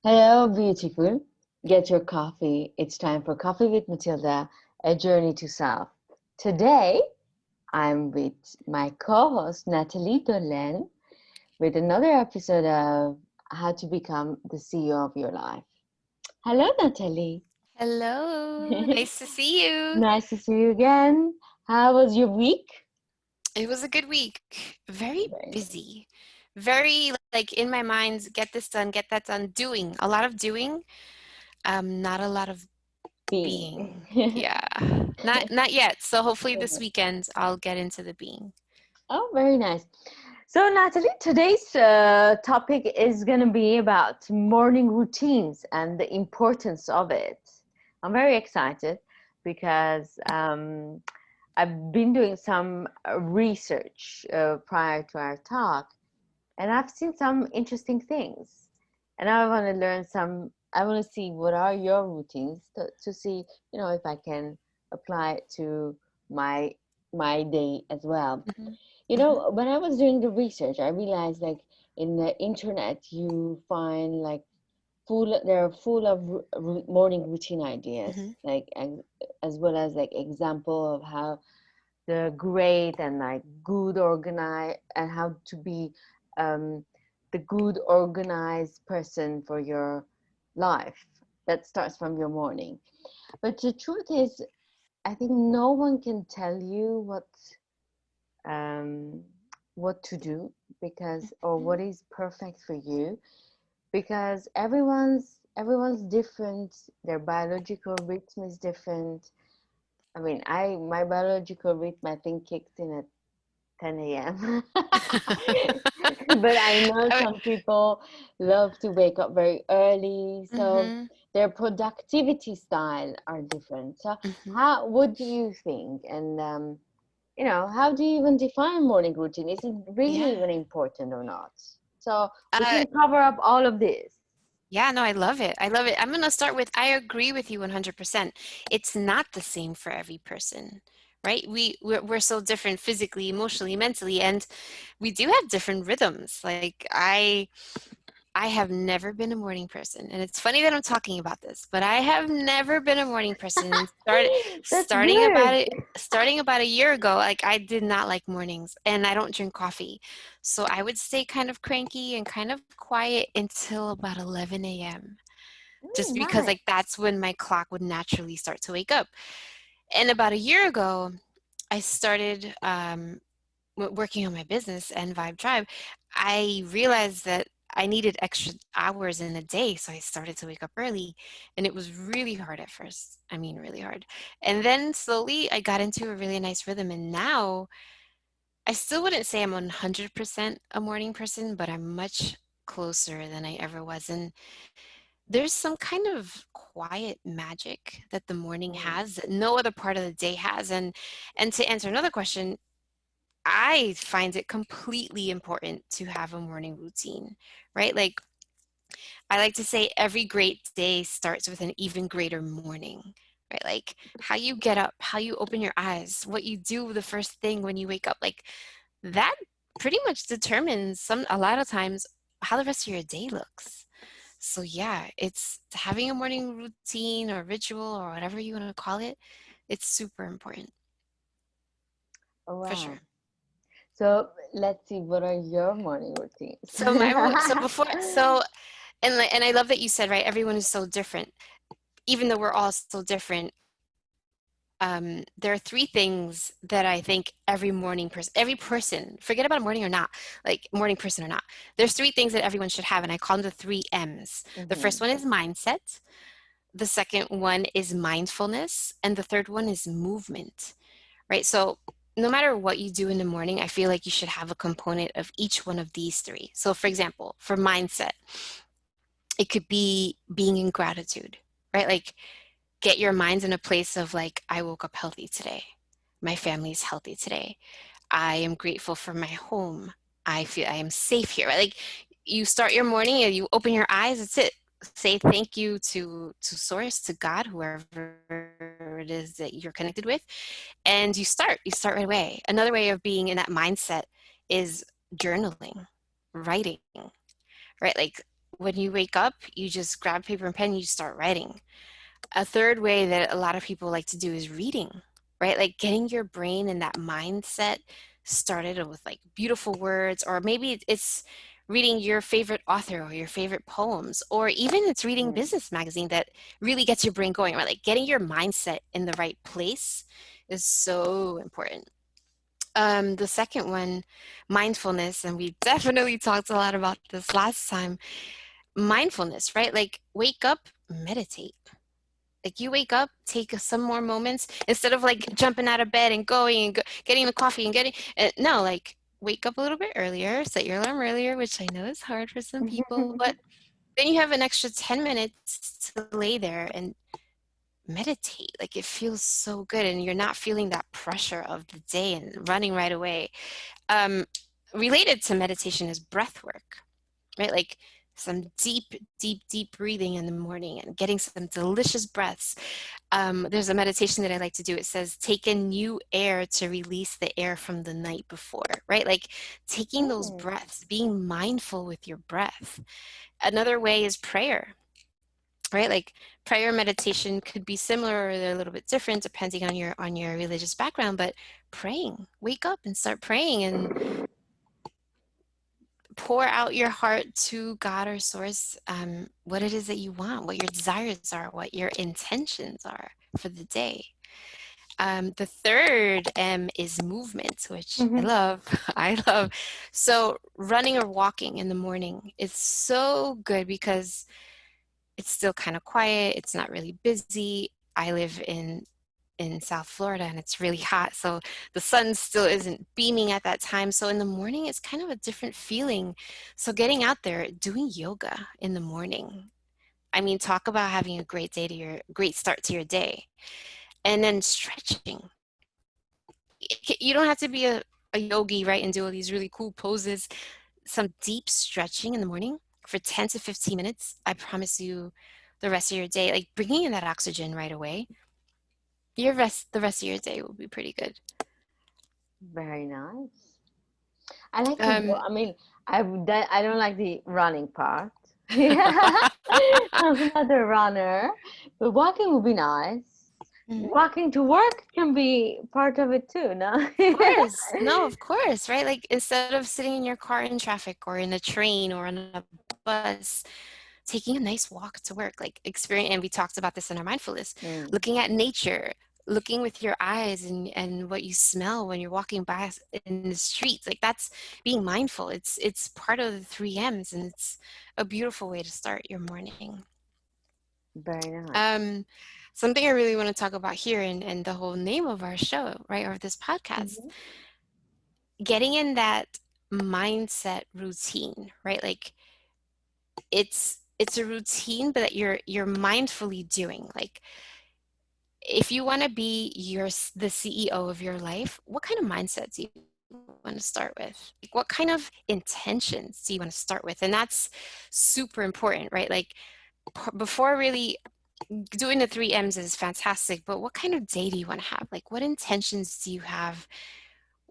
Hello, beautiful. Get your coffee. It's time for Coffee with Matilda, a journey to self. Today, I'm with my co-host Nathalie Delaine with another episode of How to Become the CEO of Your Life. Hello, Nathalie. Hello, nice to see you. Nice to see you again. How was your week? It was a good week. Very Very nice. busy. Very like in my mind, get this done, get that done, doing. A lot of doing, not a lot of being. Being. Yeah. Not yet. So hopefully this weekend I'll get into the being. Oh, very nice. So, Natalie, today's topic is going to be about morning routines and the importance of it. I'm very excited because I've been doing some research prior to our talk, and I've seen some interesting things. And I want to learn some, I want to see what are your routines to see, if I can apply it to my my day as well. Hmm. Hmm. When I was doing the research, I realized like in the internet, you find like they're full of morning routine ideas, Hmm. like as well as like example of how the great and like good organized and how to be um, the good organized person for your life. That starts from your morning. But the truth is, I think no one can tell you um, what to do because or what is perfect for you because everyone's different. Their biological rhythm is different. I mean, I my biological rhythm I think kicks in at 10 a.m. But I know some people love to wake up very early, so Hmm. their productivity style are different. So Hmm. how what do you think? And how do you even define morning routine? Is it really Yeah. even important or not? So we Uh, can cover up all of this. Yeah, no, I love it. I love it. I'm going to start with I agree with you 100%. It's not the same for every person, right? We're so different physically, emotionally, mentally, and we do have different rhythms. I have never been a morning person, and it's funny that I'm talking about this, but I have never been a morning person and That's starting about good. it starting about a year ago, like I did not like mornings and I don't drink coffee. So I would stay kind of cranky and kind of quiet until about 11 a.m. Just because Nice. like that's when my clock would naturally start to wake up. And about a year ago, I started working on my business nVibe Tribe. I realized that I needed extra hours in a day, so I started to wake up early, and it was really hard at first. I mean, really hard. And then slowly I got into a really nice rhythm, and now I still wouldn't say I'm 100% a morning person, but I'm much closer than I ever was. And there's some kind of quiet magic that the morning Mm. has that no other part of the day has. And to answer another question, I find it completely important to have a morning routine, right? Like I like to say every great day starts with an even greater morning, right? Like how you get up, how you open your eyes, what you do the first thing when you wake up, like that pretty much determines a lot of times how the rest of your day looks. So yeah, it's having a morning routine or ritual or whatever you want to call it. It's super important Oh, for sure. wow. So let's see, what are your morning routines? So before and I love that you said right, everyone is so different. Even though we're all so different, there are three things that I think every person, forget about a morning or not, like morning person or not. There's three things that everyone should have, and I call them the three M's. The first Hmm. one is mindset. The second one is mindfulness, and the third one is movement, right? So no matter what you do in the morning, I feel like you should have a component of each one of these three. So for example, for mindset, it could be being in gratitude, right? Like get your minds in a place of like, I woke up healthy today. My family's healthy today. I am grateful for my home. I feel I am safe here. Right? Like you start your morning and you open your eyes, that's it. Say thank you to source, to God, whoever it is that you're connected with, and you start right away. Another way of being in that mindset is journaling, writing, right? Like when you wake up, you just grab paper and pen, you start writing. A third way that a lot of people like to do is reading, right? Like getting your brain in that mindset started with like beautiful words, or maybe it's reading your favorite author or your favorite poems, or even it's reading Mm. business magazine that really gets your brain going, right? Like getting your mindset in the right place is so important. The second one, mindfulness, and we definitely talked a lot about this last time. Mindfulness, right? Like wake up, meditate. Like you wake up, take some more moments instead of like jumping out of bed and going and getting the coffee and getting no, like wake up a little bit earlier, set your alarm earlier, which I know is hard for some people, but then you have an extra 10 minutes to lay there and meditate. Like it feels so good and you're not feeling that pressure of the day and running right away. Um, Related to meditation is breath work, right? Like some deep, deep, deep breathing in the morning and getting some delicious breaths. There's a meditation that I like to do. It says, take in new air to release the air from the night before, right? Like taking those Mm. breaths, being mindful with your breath. Another way is prayer, right? Like prayer meditation could be similar or they're a little bit different depending on your religious background, but praying, wake up and start praying and pour out your heart to God or source, what it is that you want, what your desires are, what your intentions are for the day. The third M is movement, which I Mhm. love. I love. So running or walking in the morning is so good because it's still kind of quiet. It's not really busy. I live in South Florida and it's really hot. So the sun still isn't beaming at that time. So in the morning, it's kind of a different feeling. So getting out there, doing yoga in the morning. I mean, talk about having a great day to your great start to your day. And then stretching. You don't have to be a yogi, right? And do all these really cool poses. Some deep stretching in the morning for 10 to 15 minutes. I promise you the rest of your day, like bringing in that oxygen right away, the rest of your day will be pretty good. Very nice. I like to. Um, I mean, I don't like the running part. Yeah, I'm not a runner, but walking would be nice. mhm. Walking to work can be part of it too, no? Of course. No, of course, right? Like instead of sitting in your car in traffic or in a train or on a bus, taking a nice walk to work, like experience, and we talked about this in our mindfulness, Mm, looking at nature, looking with your eyes and what you smell when you're walking by in the streets, like that's being mindful. It's part of the three M's and it's a beautiful way to start your morning. very nice. Um, Something I really want to talk about here and the whole name of our show, right, or this podcast, Mhm. getting in that mindset routine, right? Like it's a routine, but that you're mindfully doing. Like if you want to be the CEO of your life, what kind of mindset do you want to start with? Like what kind of intentions do you want to start with? And that's super important, right? Like before really doing the three M's is fantastic, but what kind of day do you want to have? Like what intentions do you have?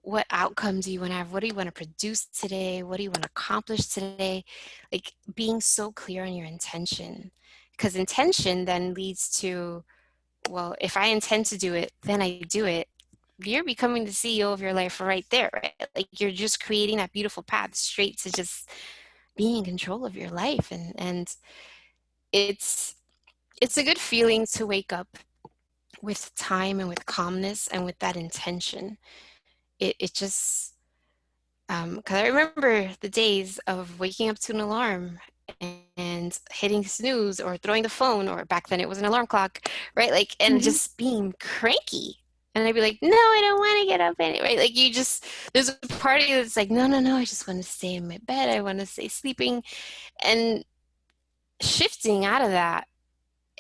What outcome do you want to have? What do you want to produce today? What do you want to accomplish today? Like being so clear on your intention. Because intention then leads to, well, if I intend to do it, then I do it. You're becoming the CEO of your life right there, right? Like you're just creating that beautiful path straight to just being in control of your life. And it's it's a good feeling to wake up with time and with calmness and with that intention. It just because I remember the days of waking up to an alarm and hitting snooze or throwing the phone, or back then it was an alarm clock, right? Like, and Mhm. just being cranky. And I'd be like, no, I don't want to get up anyway. Like, you just, there's a part of you that's like, no, no, no, I just want to stay in my bed. I want to stay sleeping. And shifting out of that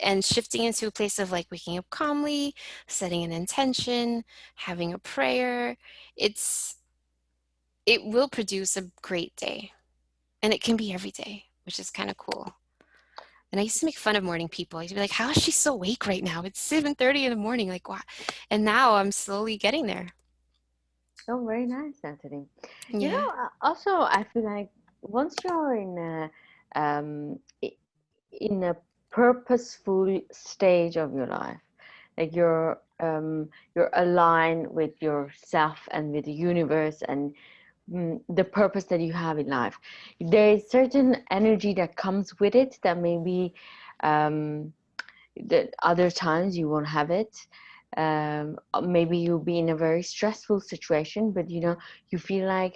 and shifting into a place of like waking up calmly, setting an intention, having a prayer, it's, it will produce a great day. And it can be every day, which is kind of cool. And I used to make fun of morning people. I used to be like, how is she so awake right now? It's 7:30 in the morning. Like, wow. And now I'm slowly getting there. Oh, very nice, Anthony. Yeah. Also, I feel like once you're in um, in a purposeful stage of your life, like you're aligned with yourself and with the universe and the purpose that you have in life. There is certain energy that comes with it that maybe that other times you won't have it. Maybe you'll be in a very stressful situation, but you feel like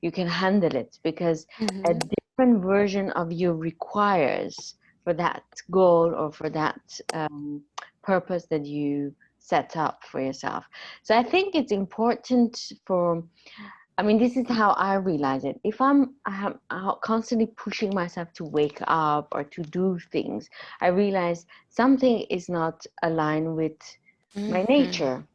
you can handle it because a Mm-hmm. different version of you requires for that goal or for that purpose that you set up for yourself. So I think it's important for, I mean, this is how I realize it. If I'm constantly pushing myself to wake up or to do things, I realize something is not aligned with my Mm-hmm. nature.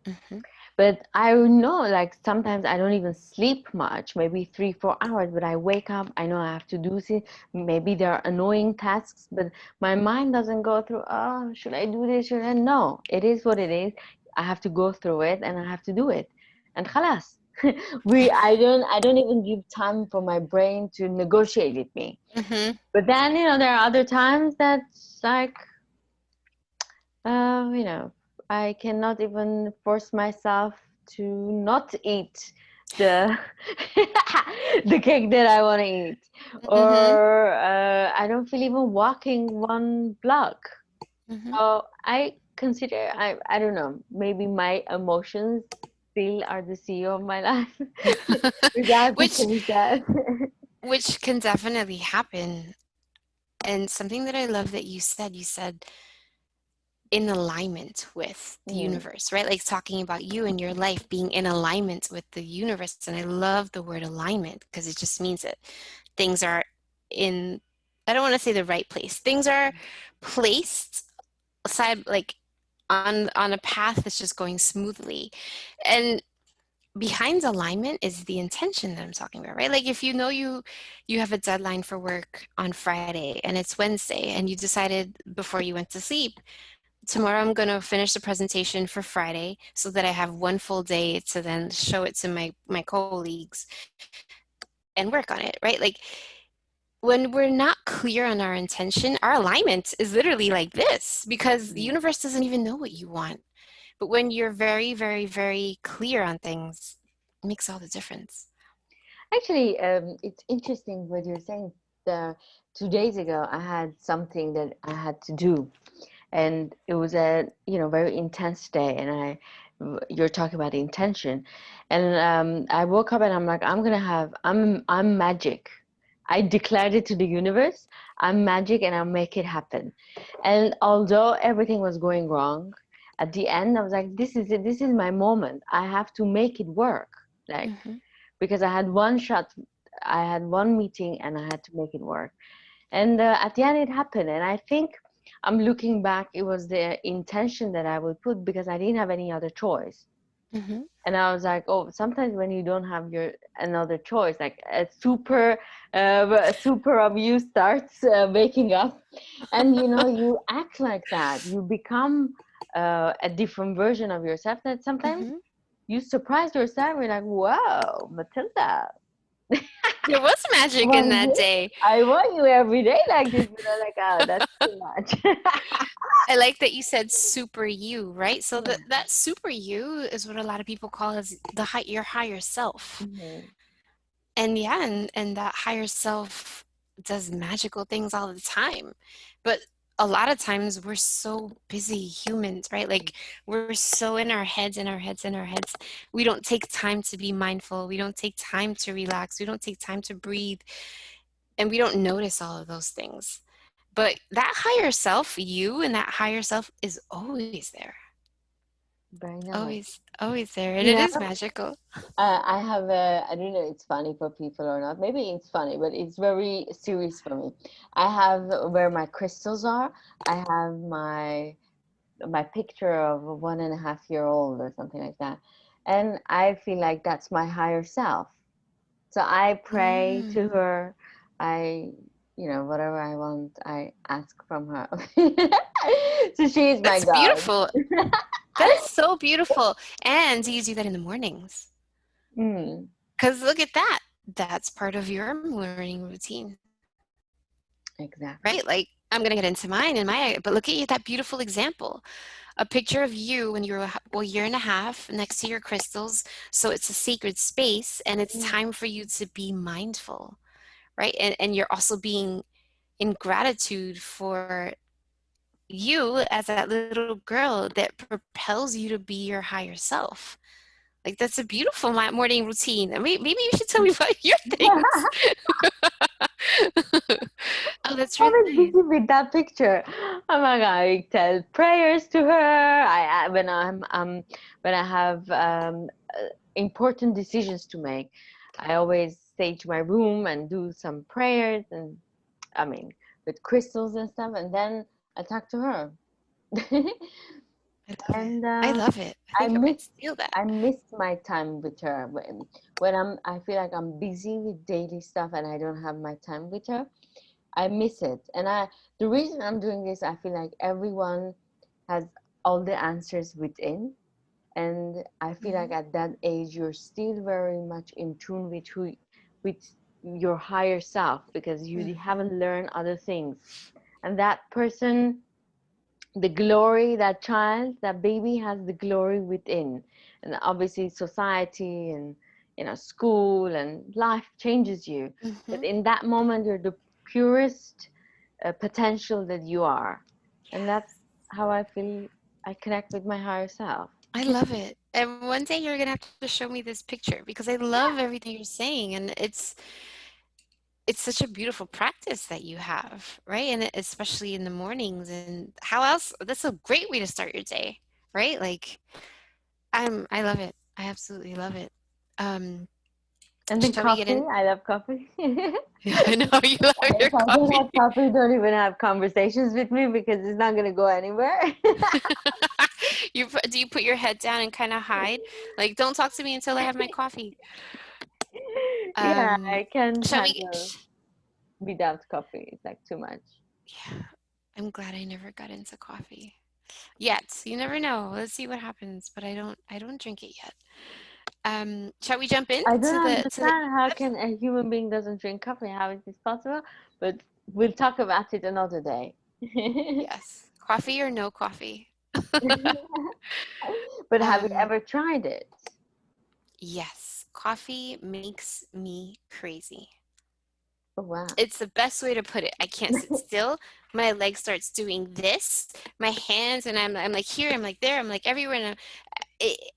Mm-hmm. But I know, like, sometimes I don't even sleep much, maybe 3, 4 hours, but I wake up, I know I have to do this. Maybe there are annoying tasks, but my mind doesn't go through, oh, should I do this? Should I? No, it is what it is. I have to go through it and I have to do it. And khalas. I don't even give time for my brain to negotiate with me. Mm-hmm. But then, there are other times that's like, you know, I cannot even force myself to not eat the the cake that I want to eat, Mm-hmm. or I don't feel even walking 1 block. Mm-hmm. So I consider I don't know, maybe my emotions still are the CEO of my life. Maybe I have to which change that. which can definitely happen. And something that I love that you said in alignment with the Mm, universe, right? Like talking about you and your life being in alignment with the universe. And I love the word alignment because it just means that things are in, I don't want to say the right place. Things are placed aside, like on a path that's just going smoothly. And behind alignment is the intention that I'm talking about, right? Like if you have a deadline for work on Friday and it's Wednesday and you decided before you went to sleep, tomorrow I'm going to finish the presentation for Friday so that I have one full day to then show it to my colleagues and work on it, right? Like when we're not clear on our intention, our alignment is literally like this because the mm. universe doesn't even know what you want. But when you're very, very, very clear on things, it makes all the difference. Actually, it's interesting what you're saying. 2 days ago, I had something that I had to do, and it was a very intense day. And you're talking about intention, and I woke up and I'm like, I'm magic. I declared it to the universe. I'm magic, and I'll make it happen. And although everything was going wrong, at the end I was like, this is it. This is my moment. I have to make it work. Like, Mm-hmm. because I had one shot, I had one meeting, and I had to make it work. And at the end, it happened. And I think I'm looking back, it was the intention that I would put because I didn't have any other choice. Mm-hmm. And I was like, oh, sometimes when you don't have your another choice, like a super of you starts waking up, and you act like that. You become a different version of yourself. That sometimes Mm-hmm. you surprise yourself. You're like, "Whoa, Matilda, There was magic in that day. I want you every day like this," but I'm like, oh, that's too much. I like that you said super you, right? So Yeah. that super you is what a lot of people call as your higher self. Mhm. And yeah, and that higher self does magical things all the time. But a lot of times we're so busy humans, right? Like we're so in our heads, in our heads, in our heads. We don't take time to be mindful. We don't take time to relax. We don't take time to breathe. And we don't notice all of those things. But that higher self, you and that higher self is always there. Very nice. Always there. And it You know, is magical. I have I don't know, it's funny for people or not. Maybe it's funny, but it's very serious for me. I have where my crystals are. I have my picture of a 1.5-year-old or something like that, and I feel like that's my higher self. So I pray Mm, to her. I, whatever I want, I ask from her. So she is my that's God. beautiful. That is so beautiful. And you do that in the mornings. Mm, Because look at that. That's part of your morning routine. Exactly. right? Like I'm gonna get into mine and but look at you, that beautiful example. A picture of you when you're a year and a half next to your crystals. So it's a sacred space and it's Mm. time for you to be mindful, right? And you're also being in gratitude for you as that little girl that propels you to be your higher self. Like that's a beautiful morning routine. I mean, maybe you should tell me about your things. Oh, that's I really was nice. busy with that picture. Oh my God, I tell prayers to her. When I have important decisions to make, I always stay to my room and do some prayers, and I mean with crystals and stuff, and then I talk to her. I love it. And I love it. I I think I miss might steal that. I miss my time with her when I feel like I'm busy with daily stuff and I don't have my time with her. I miss it. And the reason I'm doing this, I feel like everyone has all the answers within. And I feel like Mhm. at that age, you're still very much in tune with your higher self because you Mhm. haven't learned other things. And that person, the glory, that child, that baby has the glory within. And obviously, society and school and life changes you. But Mhm. in that moment, you're the purest potential that you are. And that's Yes. how I feel I connect with my higher self. I love it. And one day you're gonna have to show me this picture because I love everything you're saying, and it's such a beautiful practice that you have, right? And especially in the mornings. And how else? That's a great way to start your day, right? Like I love it. I absolutely love it. Um, And then shall we get coffee, in? I love coffee. I know you love your If I don't coffee. have coffee, don't even have conversations with me because it's not going to go anywhere. Do you put your head down and kind of hide? Like, don't talk to me until I have my coffee. Yeah, Um, I can't shall we? handle without coffee. It's like too much. Yeah, I'm glad I never got into coffee yet. You never know. Let's see what happens. But I don't drink it yet. Shall we jump I into don't the understand how steps? can a human being doesn't drink coffee. How is this possible? But we'll talk about it another day. Yes, coffee or no coffee. But have you Um, ever tried it? yes, coffee makes me crazy. Oh, wow. It's the best way to put it. I can't sit still. My leg starts doing this. My hands, and I'm like here, I'm like there, I'm like everywhere. And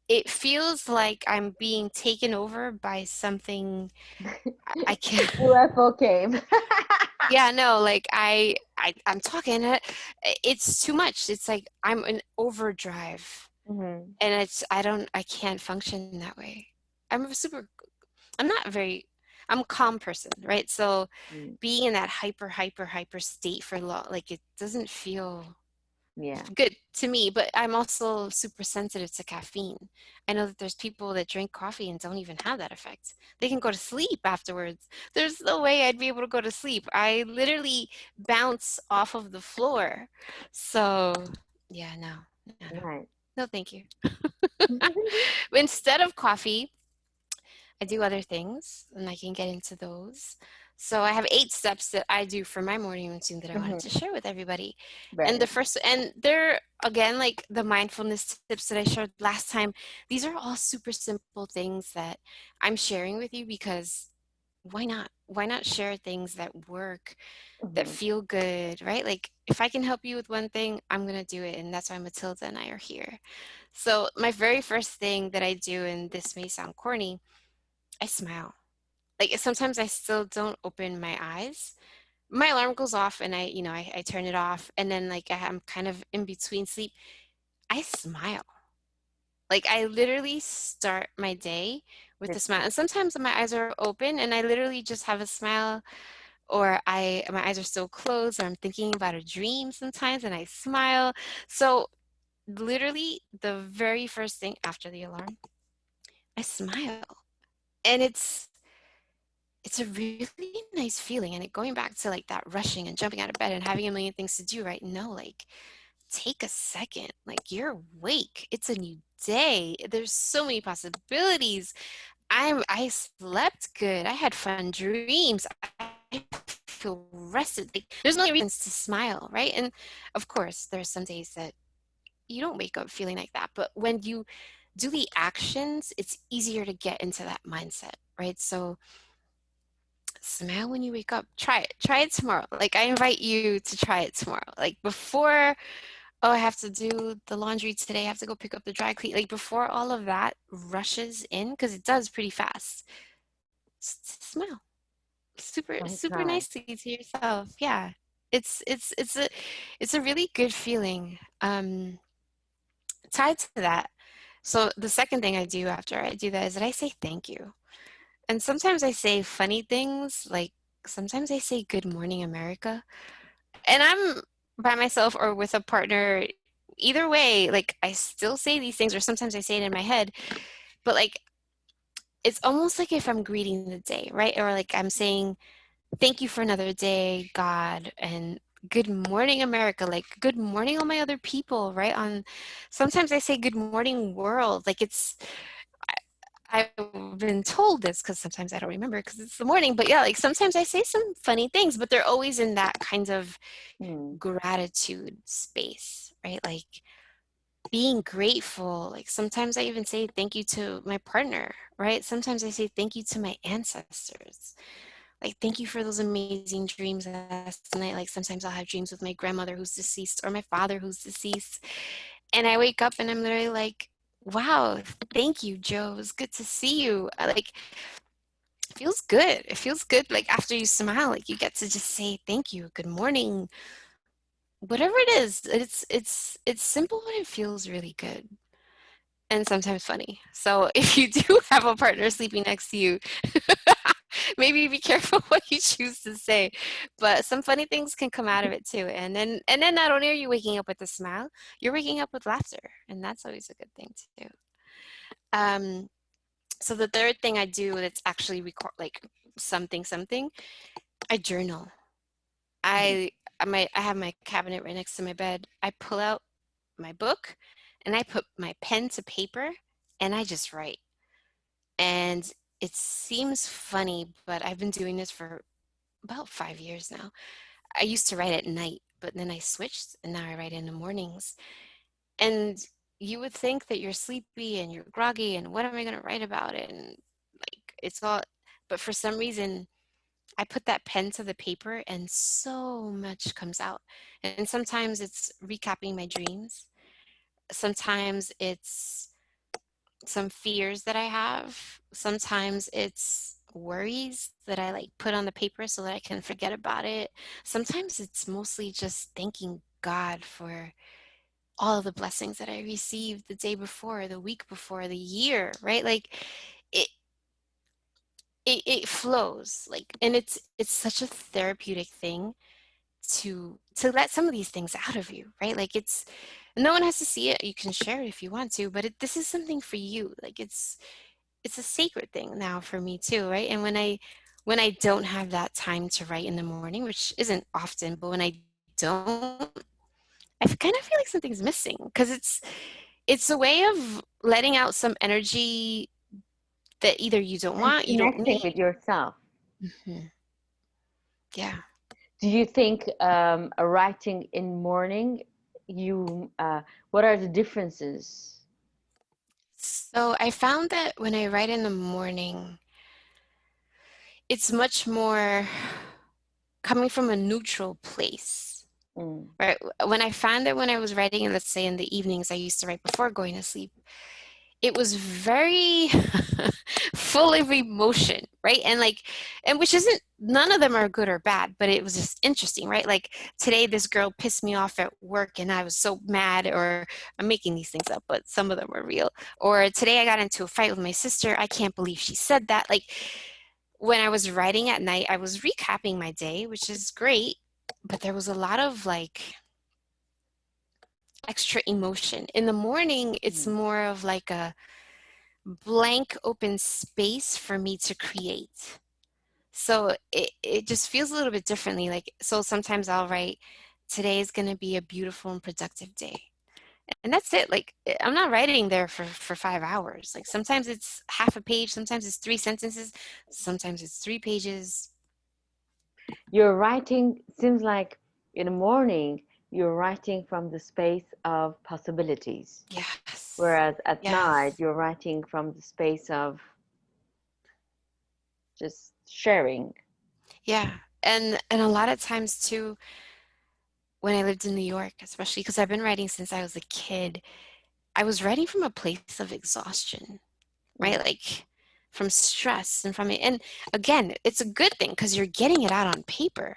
it feels like I'm being taken over by something. I can't. UFO came. Yeah, no, like I'm talking. It's too much. It's like I'm in overdrive, Hmm. and I can't function that way. I'm a super. I'm not very. I'm a calm person, right? So being in that hyper state for long, like it doesn't feel Yeah, good to me, but I'm also super sensitive to caffeine. I know that there's people that drink coffee and don't even have that effect. They can go to sleep afterwards. There's no way I'd be able to go to sleep. I literally bounce off of the floor. So, yeah, no. right. No, thank you. Instead of coffee, I do other things and I can get into those. So I have 8 steps that I do for my morning routine that I wanted to Hmm. share with everybody. And Very the first, and they're again like the mindfulness tips that I shared last time. These are all super simple things that I'm sharing with you because why not? Why not share things that work, nice. that Hmm. feel good, right? Like if I can help you with one thing, I'm going to do it. And that's why Matilda and I are here. So my very first thing that I do, and this may sound corny, I smile. Like sometimes I still don't open my eyes. My alarm goes off and I turn it off and then like I'm kind of in between sleep. I smile. Like I literally start my day with a With smile. And sometimes my eyes are open and I literally just have a smile, or I my eyes are still closed, or I'm thinking about a dream sometimes and I smile. So literally the very first thing after the alarm, I smile. And it's a really nice feeling. And going back to like that rushing and jumping out of bed and having a million things to do, right? No, like take a second. Like you're awake. It's a new day. There's so many possibilities. I slept good. I had fun dreams. I feel good. feel rested. Like there's no reasons to smile, right? And of course, there are some days that you don't wake up feeling like that. But when you do the actions, it's easier to get into that mindset, right? So smile when you wake up. Try it. Try it tomorrow. Like I invite you to try it tomorrow. Like before, oh, I have to do the laundry today. I have to go pick up the dry clean. Like before all of that rushes in, because it does pretty fast. Smile. Super, That's super nice. nicely to yourself. Yeah. It's a really good feeling. Tied to that. So the second thing I do after I do that is that I say thank you. And sometimes I say funny things, like sometimes I say good morning America. And I'm by myself or with a partner. Either way, like I still say these things, or sometimes I say it in my head, but like it's almost like if I'm greeting the day, right? Or like I'm saying, thank you for another day, God, and good morning, America. Like good morning, all my other people, right? On sometimes I say good morning, world. Like I've been told this because sometimes I don't remember because it's the morning, but yeah, like sometimes I say some funny things, but they're always in that kind of Mm. gratitude space, right? Like being grateful. Like sometimes I even say thank you to my partner, right? Sometimes I say thank you to my ancestors. Like thank you for those amazing dreams last night. Like sometimes I'll have dreams with my grandmother who's deceased or my father who's deceased. And I wake up and I'm literally like, wow, thank you, Joe. It was good to see you. Like it feels good. It feels good like after you smile, like you get to just say thank you, good morning, whatever it is. It's simple, but it feels really good and sometimes funny. So if you do have a partner sleeping next to you, maybe be careful what you choose to say. But some funny things can come out of it too. And then not only are you waking up with a smile, you're waking up with laughter, and that's always a good thing too. Um, so the third thing I do that's actually record like something, I journal. Mm. I have my cabinet right next to my bed. I pull out my book and I put my pen to paper and I just write. And it seems funny, but I've been doing this for about 5 years now. I used to write at night, but then I switched and now I write in the mornings. And you would think that you're sleepy and you're groggy and what am I going to write about it? And like it's all, but for some reason, I put that pen to the paper and so much comes out. And sometimes it's recapping my dreams. Sometimes it's some fears that I have. Sometimes it's worries that I like put on the paper so that I can forget about it. Sometimes it's mostly just thanking God for all the blessings that I received the day before, the week before, the year, right? Like it it flows like and it's such a therapeutic thing to let some of these things out of you, right? Like it's no one has to see it. You can share it if you want to, but this is something for you. Like it's a sacred thing now for me too, right? And when I don't have that time to write in the morning, which isn't often, but when I don't, I kind of feel like something's missing because it's a way of letting out some energy that either you don't And want, you don't connecting need. with yourself. Mhm. Yeah. Do you think writing in morning, you what are the differences? So I found that when I write in the morning, it's much more coming from a neutral place. Mm. Right. When I found that when I was writing, let's say in the evenings, I used to write before going to sleep, it was very full of emotion, right? And like, and which isn't, none of them are good or bad, but it was just interesting, right? Like today, this girl pissed me off at work and I was so mad, or I'm making these things up, but some of them are real. Or today I got into a fight with my sister. I can't believe she said that. Like when I was writing at night, I was recapping my day, which is great, but there was a lot of like, extra emotion. In the morning, it's Mm. more of like a blank open space for me to create. So it just feels a little bit differently. Like, so sometimes I'll write, today is going to be a beautiful and productive day. And that's it. Like, I'm not writing there for 5 hours. Like, sometimes it's half a page, sometimes it's three sentences, sometimes it's 3 pages. You're writing, seems like in the morning, you're writing from the space of possibilities, Yes. whereas at night, Yes. you're writing from the space of just sharing. Yeah. And a lot of times too, when I lived in New York, especially because I've been writing since I was a kid, I was writing from a place of exhaustion, right? Mm, Like from stress and from it. And again, it's a good thing because you're getting it out on paper.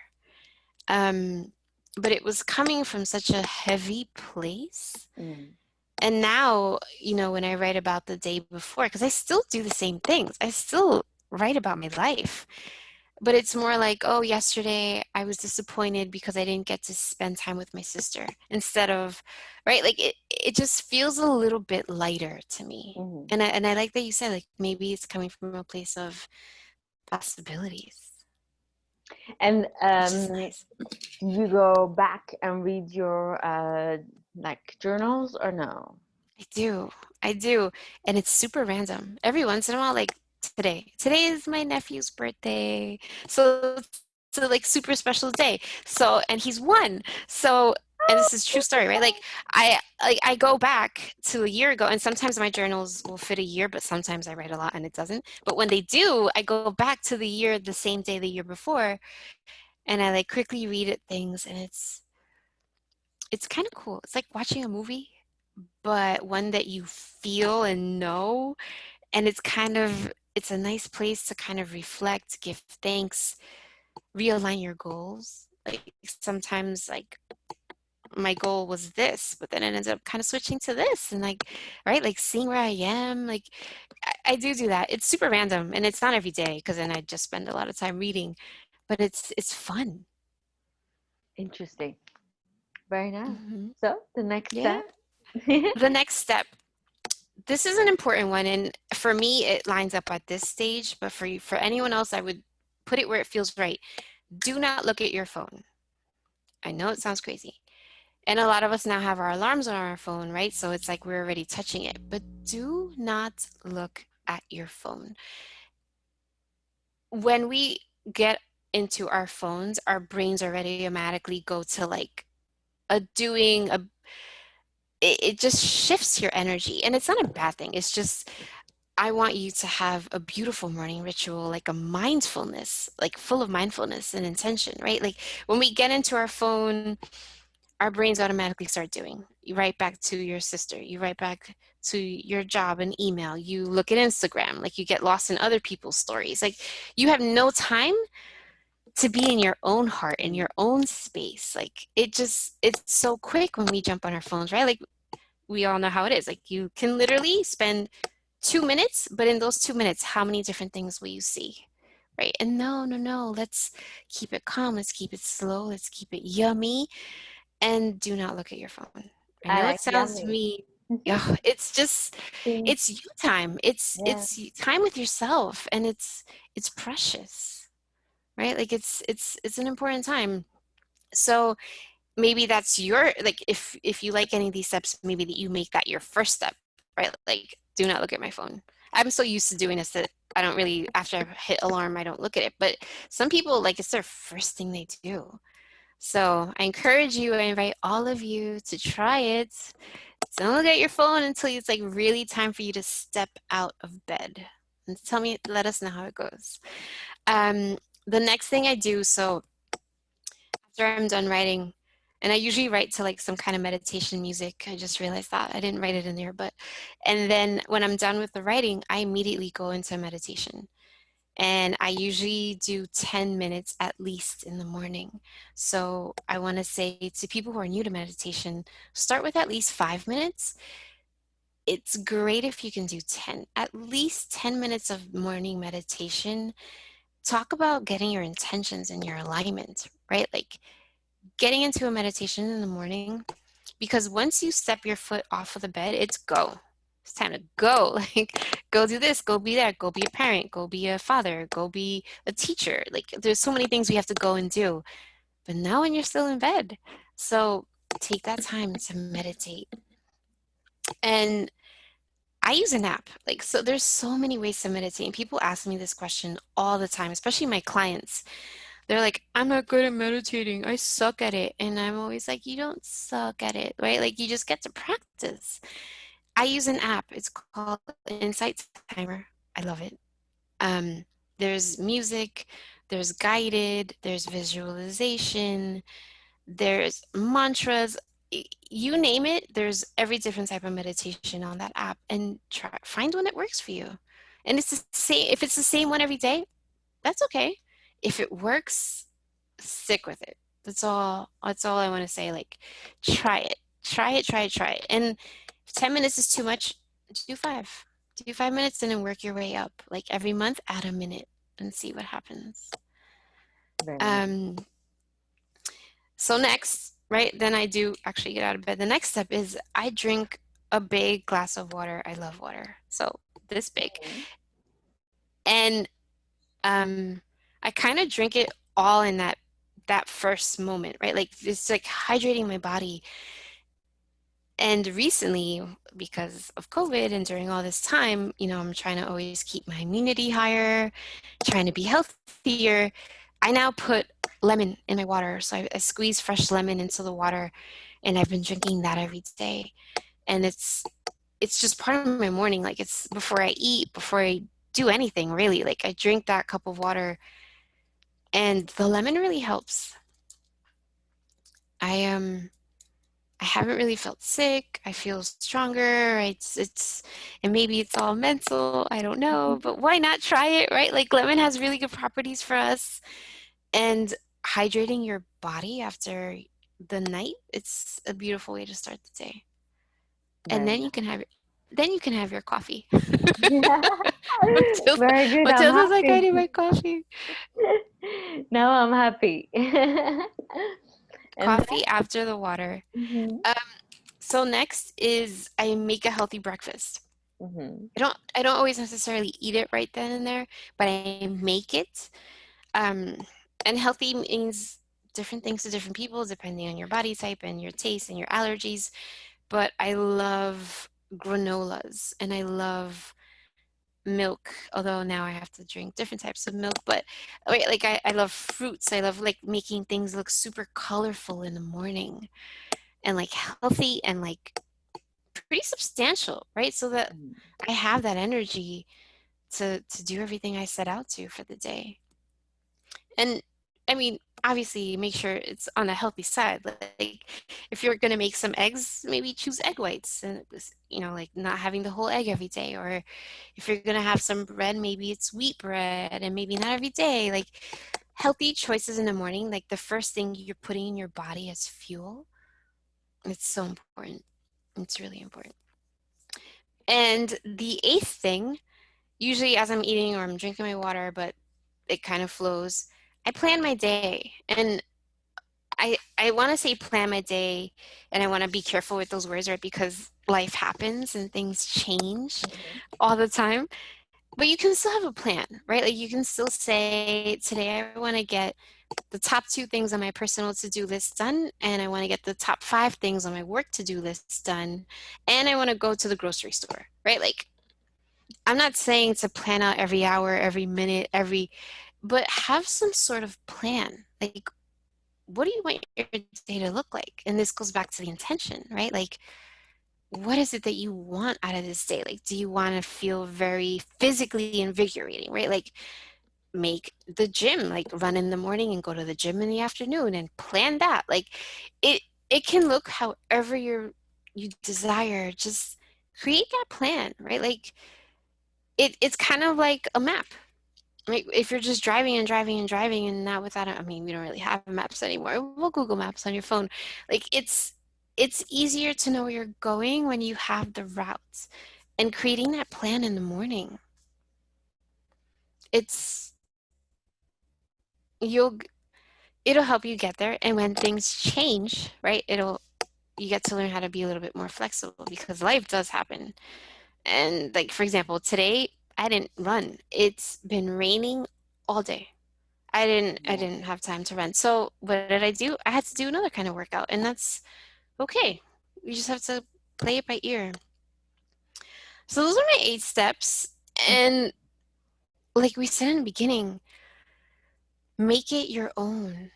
Um, but it was coming from such a heavy place. mm, And now, when I write about the day before, because I still do the same things, I still write about my life. But it's more like, oh, yesterday I was disappointed because I didn't get to spend time with my sister instead of, right? Like it just feels a little bit lighter to me. mm. And I like that you said, like, maybe it's coming from a place of possibilities, And which is nice. you go back and read your like journals or no? I do. I do. And it's super random. Every once in a while, like today. Today is my nephew's birthday. So it's a like super special day. So and he's one. So and this is true story, right? I go back to a year ago and sometimes my journals will fit a year, but sometimes I write a lot and it doesn't. But when they do, I go back to the year the same day the year before and I like quickly read it things and it's kind of cool. It's like watching a movie but one that you feel and know. And it's a nice place to kind of reflect, give thanks, realign your goals. Like sometimes like my goal was this, but then it ended up kind of switching to this and like, right, like seeing where I am. Like I do that. It's super random and it's not every day because then I just spend a lot of time reading, but it's fun. Interesting. Very nice. Hmm. So the next Yeah. step. The next step, this is an important one, and for me, it lines up at this stage. But for you, for anyone else, I would put it where it feels right. Do not look at your phone. I know it sounds crazy, and a lot of us now have our alarms on our phone, right? So it's like we're already touching it. But do not look at your phone. When we get into our phones, our brains already automatically go to like a doing a. It just shifts your energy, and it's not a bad thing. It's just I want you to have a beautiful morning ritual, like a mindfulness, like full of mindfulness and intention, right? Like when we get into our phone, our brains automatically start doing. You write back to your sister, you write back to your job and email, you look at Instagram, like you get lost in other people's stories. Like you have no time to be in your own heart, in Mm, your own space. Like it's so quick when we jump on our phones, right? Like we all know how it is. Like you can literally spend 2 minutes, but in those 2 minutes, how many different things will you see? Right? And no, no, no, let's keep it calm. Let's keep it slow. Let's keep it yummy. And do not look at your phone. I I know it like sounds yummy. me. Yeah, it's just Things. it's you time. Yeah. It's time with yourself and it's precious, right? Like it's an important time. So maybe that's your like if you like any of these steps, maybe that you make that your first step, right? Like do not look at my phone. I'm so used to doing this that I don't really after I hit alarm I don't look at it, but some people like it's their first thing they do. So I encourage you, I invite all of you to try it. Don't look at your phone until it's like really time for you to step out of bed and let us know how it goes. um, the next thing I do, so after I'm done writing, and I usually write to like some kind of meditation music. I just realized that I didn't write it in there, but and then when I'm done with the writing, I immediately go into meditation. And I usually do 10 minutes at least in the morning. So I want to say to people who are new to meditation, start with at least 5 minutes. It's great if you can do 10, at least 10 minutes of morning meditation. Talk about getting your intentions and your alignment, right? Like getting into a meditation in the morning because once you step your foot off of the bed, it's go. It's time to go. Like, go do this, go be that, go be a parent, go be a father, go be a teacher. Like, there's so many things we have to go and do. But now when you're still in bed, so take that time to meditate. And I use an app. Like, so there's so many ways to meditate. And people ask me this question all the time, especially my clients. They're like, I'm not good at meditating. I suck at it. And I'm always like, you don't suck at it, right? Like you just get to practice. I use an app. It's called Insight Timer. I love it. There's music, there's guided, there's visualization, there's mantras, you name it, there's every different type of meditation on that app and try find one that works for you. And it's the same if it's the same one every day, that's okay. If it works, stick with it. That's all I want to say. Like try it. Try it, try it, try it. And if 10 minutes is too much, do 5. Do 5 minutes and then work your way up. Like every month, add a minute and see what happens. Very nice. Um, so next, right, then I do actually get out of bed. The next step is I drink a big glass of water. I love water. So this big. Mhm. And I kind of drink it all in that first moment, right? Like it's like hydrating my body. And recently, because of COVID and during all this time, I'm trying to always keep my immunity higher, trying to be healthier. I now put lemon in my water. So I squeeze fresh lemon into the water, and I've been drinking that every day. And it's just part of my morning. Like it's before I eat, before I do anything really. Like I drink that cup of water, and the lemon really helps. I I haven't really felt sick. I feel stronger. And maybe it's all mental. I don't know, but why not try it, right? Like lemon has really good properties for us, and hydrating your body after the night, it's a beautiful way to start the day. And Very then you can have your coffee. nice. Matilda, Very good. I'm Matilda's like, I happy. need my coffee. Now I'm happy. And Coffee after the water. then, Um, so next is I make a healthy breakfast. hmm I don't always necessarily eat it right then and there, but I make it. Um, and healthy means different things to different people depending on your body type and your taste and your allergies. But I love granolas and I love milk, although now I have to drink different types of milk. But wait, like I love fruits. I love like making things look super colorful in the morning and like healthy and like pretty substantial, right? So that I have that energy to do everything I set out to for the day. And I mean, obviously make sure it's on the healthy side. Like if you're going to make some eggs, maybe choose egg whites and like not having the whole egg every day. Or if you're going to have some bread, maybe it's wheat bread and maybe not every day. Like healthy choices in the morning, like the first thing you're putting in your body as fuel. It's so important. It's really important. And the eighth thing, usually as I'm eating or I'm drinking my water, but it kind of flows, I plan my day. And I want to say plan my day, and I want to be careful with those words, right? Because life happens and things change all the time. But you can still have a plan, right? Like you can still say, today I want to get the top 2 things on my personal to-do list done, and I want to get the top 5 things on my work to-do list done, and I want to go to the grocery store, right? Like I'm not saying to plan out every hour, every minute, but have some sort of plan. Like, what do you want your day to look like? And this goes back to the intention, right? Like, what is it that you want out of this day? Like, do you want to feel very physically invigorating, right? Like, make the gym, like run in the morning and go to the gym in the afternoon and plan that. Like, it can look however you desire. Just create that plan, right? Like, it's kind of like a map. Right? If you're just driving and driving and driving and not without I mean, we don't really have maps anymore. Well, Google Maps on your phone. Like it's easier to know where you're going when you have the routes. And creating that plan in the morning, it's you'll it'll help you get there. And when things change, right, you get to learn how to be a little bit more flexible because life does happen. And like for example, today I didn't run. It's been raining all day. I didn't have time to run. So what did I do? I had to do another kind of workout, and that's okay. You just have to play it by ear. So those are my 8 steps. And like we said in the beginning, make it your own.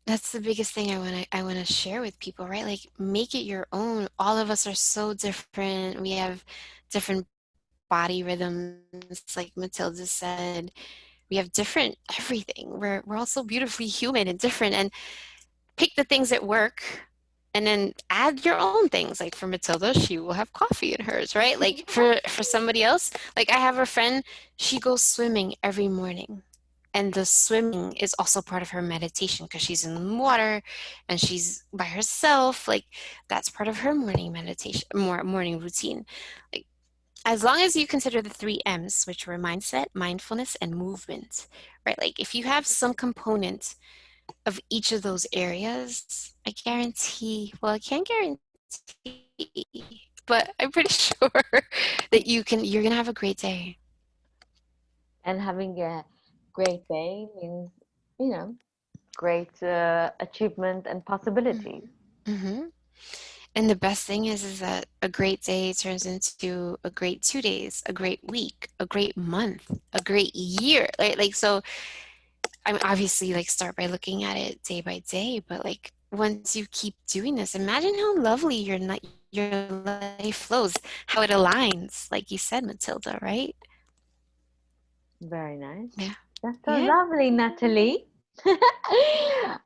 That's the biggest thing I want to share with people, right? Like make it your own. All of us are so different. We have different body rhythms, like Matilda said. We have different everything. We're all so beautifully human and different, and pick the things that work and then add your own things. Like for Matilda, she will have coffee in hers, right? Like for somebody else, like I have a friend, she goes swimming every morning. And the swimming is also part of her meditation because she's in the water and she's by herself. Like that's part of her morning meditation, morning routine. Like as long as you consider the three M's, which were mindset, mindfulness, and movement, right? Like if you have some component of each of those areas, I guarantee, well, I can't guarantee, but I'm pretty sure that you're going to have a great day. And having a great day means, you know, great achievement and possibilities. Mm-hmm. And the best thing is that a great day turns into a great 2 days, a great week, a great month, a great year. Like so I'm obviously like start by looking at it day by day, but like once you keep doing this, imagine how lovely your life flows, how it aligns, like you said, Matilda, right? Very nice. Yeah. That's so Yeah. lovely, Natalie.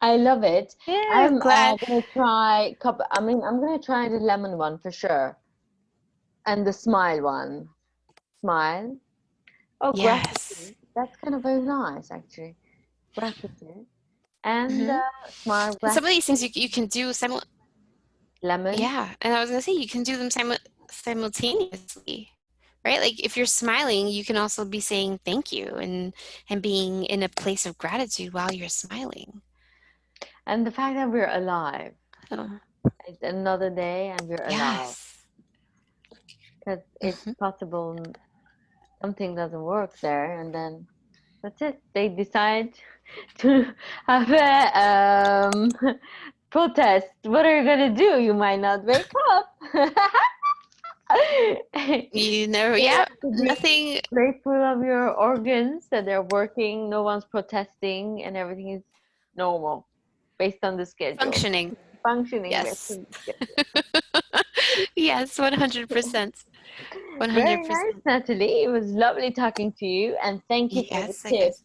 I love it. Yeah, I'm glad. gonna try I'm gonna try the lemon one for sure, and the smile one. Smile. Oh, Yes. gratitude. That's kind of very nice, actually. Gratitude and Hmm. smile, And some of gratitude, these things you can do lemon. yeah, and I was gonna say you can do them simultaneously, right? Like if you're smiling, you can also be saying thank you and being in a place of gratitude while you're smiling. And the fact that we're alive. Oh, It's another day and we're alive. yes. Because it's Hmm. possible something doesn't work there, and then that's it. They decide to have a protest. What are you gonna do? You might not wake up. You never, You yeah, have to be nothing grateful of your organs that they're working, no one's protesting, and everything is normal based on the schedule. functioning. Functioning based Yes. on the schedule. Yes, 100%. Very nice, 100%. Natalie. It was lovely talking to you, and thank you for the Yes, I tips. guess.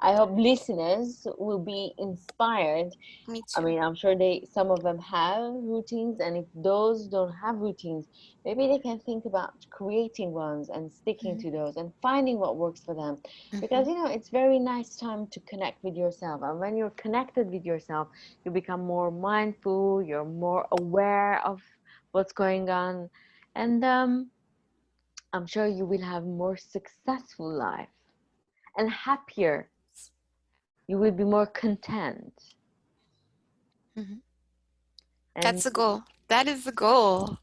I hope listeners will be inspired. Me I too. mean, I'm sure some of them have routines, and if those don't have routines, maybe they can think about creating ones and sticking Hmm. to those and finding what works for them. Because Hmm. it's very nice time to connect with yourself. And when you're connected with yourself, you become more mindful, you're more aware of what's going on. And I'm sure you will have more successful life and happier. You will be more content. Hmm. And That's the goal. That is the goal.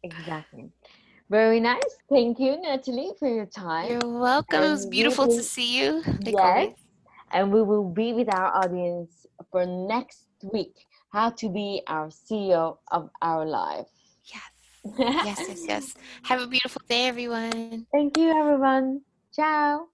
exactly. Very nice. Thank you, Natalie, for your time. You're welcome. It was And we beautiful to will, see you, like yes, always. and we will be with our audience for next week. How to be our CEO of our life. Yes. Yes, yes, yes. Have a beautiful day, everyone. Thank you, everyone. Ciao.